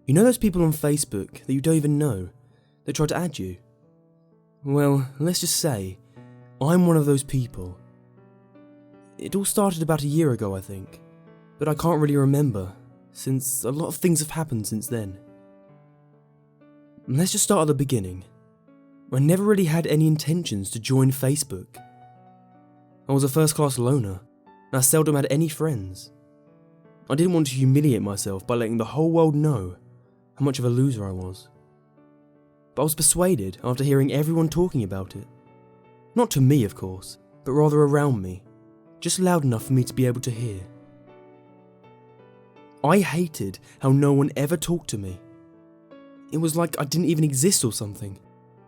You know those people on Facebook that you don't even know, that try to add you? Well, let's just say, I'm one of those people. It all started about a year ago, I think, but I can't really remember, since a lot of things have happened since then. Let's just start at the beginning. I never really had any intentions to join Facebook. I was a first-class loner, and I seldom had any friends. I didn't want to humiliate myself by letting the whole world know how much of a loser I was. But I was persuaded after hearing everyone talking about it. Not to me, of course, but rather around me, just loud enough for me to be able to hear. I hated how no one ever talked to me. It was like I didn't even exist or something,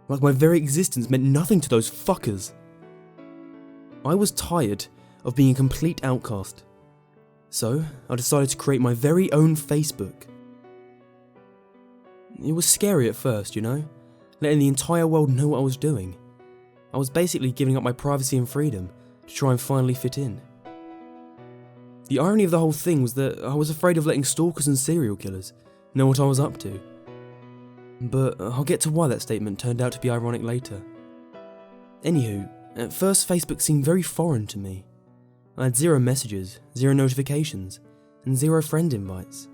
like my very existence meant nothing to those fuckers. I was tired of being a complete outcast, so I decided to create my very own Facebook. It was scary at first, you know, letting the entire world know what I was doing. I was basically giving up my privacy and freedom to try and finally fit in. The irony of the whole thing was that I was afraid of letting stalkers and serial killers know what I was up to. But I'll get to why that statement turned out to be ironic later. Anywho, at first Facebook seemed very foreign to me. I had 0 messages, 0 notifications, and 0 friend invites.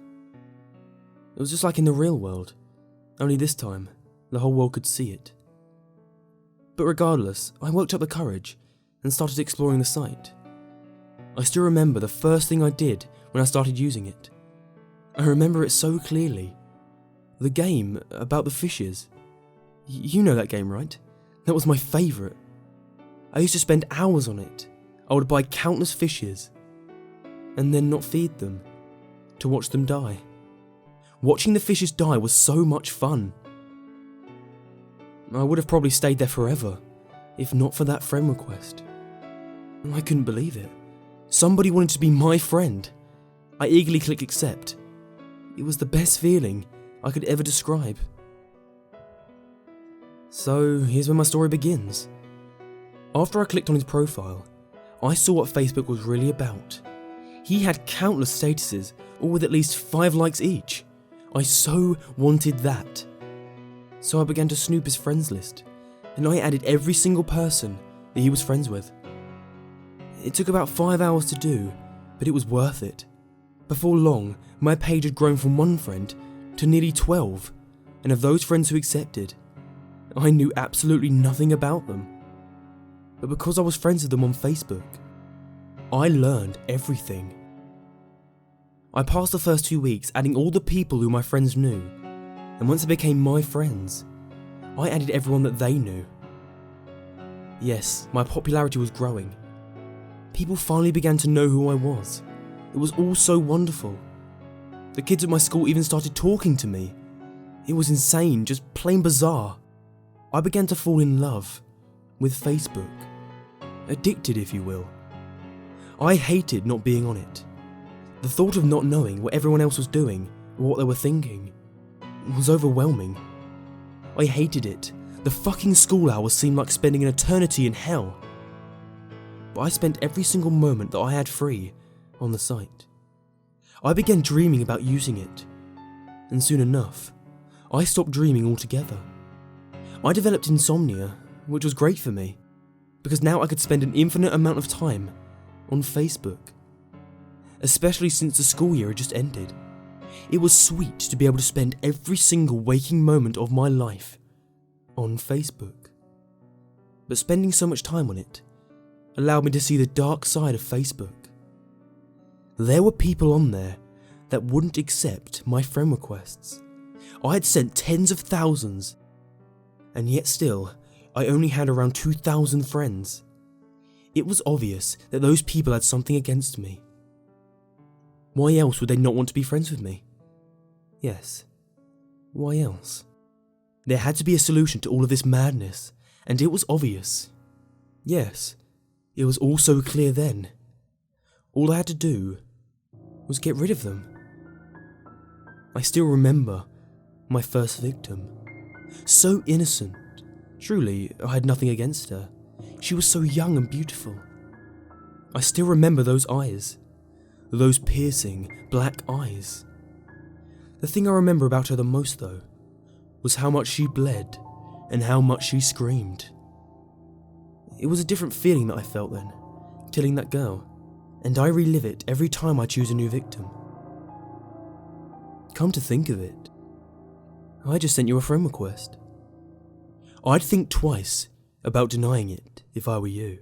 It was just like in the real world, only this time, the whole world could see it. But regardless, I worked up the courage and started exploring the site. I still remember the first thing I did when I started using it. I remember it so clearly. The game about the fishes. You know that game, right? That was my favourite. I used to spend hours on it. I would buy countless fishes and then not feed them, to watch them die. Watching the fishes die was so much fun. I would have probably stayed there forever, if not for that friend request. I couldn't believe it. Somebody wanted to be my friend. I eagerly clicked accept. It was the best feeling I could ever describe. So here's where my story begins. After I clicked on his profile, I saw what Facebook was really about. He had countless statuses, all with at least 5 likes each. I so wanted that. So I began to snoop his friends list, and I added every single person that he was friends with. It took about 5 hours to do, but it was worth it. Before long, my page had grown from 1 friend to nearly 12, and of those friends who accepted, I knew absolutely nothing about them. But because I was friends with them on Facebook, I learned everything. I passed the first 2 weeks adding all the people who my friends knew, and once they became my friends, I added everyone that they knew. Yes, my popularity was growing. People finally began to know who I was. It was all so wonderful. The kids at my school even started talking to me. It was insane, just plain bizarre. I began to fall in love with Facebook. Addicted, if you will. I hated not being on it. The thought of not knowing what everyone else was doing or what they were thinking was overwhelming. I hated it. The fucking school hours seemed like spending an eternity in hell. But I spent every single moment that I had free on the site. I began dreaming about using it, and soon enough, I stopped dreaming altogether. I developed insomnia, which was great for me, because now I could spend an infinite amount of time on Facebook. Especially since the school year had just ended. It was sweet to be able to spend every single waking moment of my life on Facebook. But spending so much time on it allowed me to see the dark side of Facebook. There were people on there that wouldn't accept my friend requests. I had sent tens of thousands, and yet still, I only had around 2,000 friends. It was obvious that those people had something against me. Why else would they not want to be friends with me? Yes, why else? There had to be a solution to all of this madness, and it was obvious. Yes, it was all so clear then. All I had to do was get rid of them. I still remember my first victim. So innocent, Truly, I had nothing against her. She was so young and beautiful. I still remember those eyes. Those piercing, black eyes. The thing I remember about her the most, though, was how much she bled and how much she screamed. It was a different feeling that I felt then, killing that girl, and I relive it every time I choose a new victim. Come to think of it, I just sent you a friend request. I'd think twice about denying it if I were you.